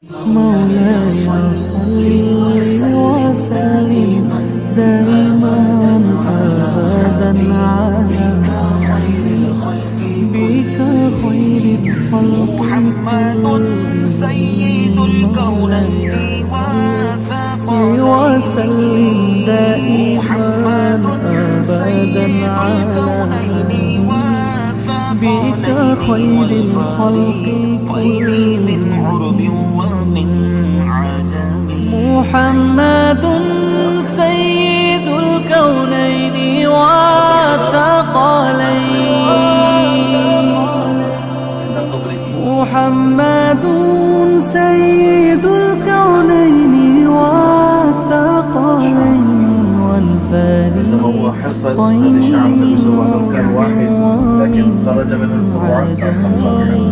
مولاي صل وسلم دائما أبدا على بك خير الخلق محمد سيد الكونين والثقلين وسلم دائما أبدا على بك خير الخلق من عرب ومن عجم محمد سيد الكونين والثقلين محمد سيد الكونين والثقلين إنما هو حصل الذي شعب النبي صلى الله عليه وسلم كان واحد، لكن خرج منه الفروعات 5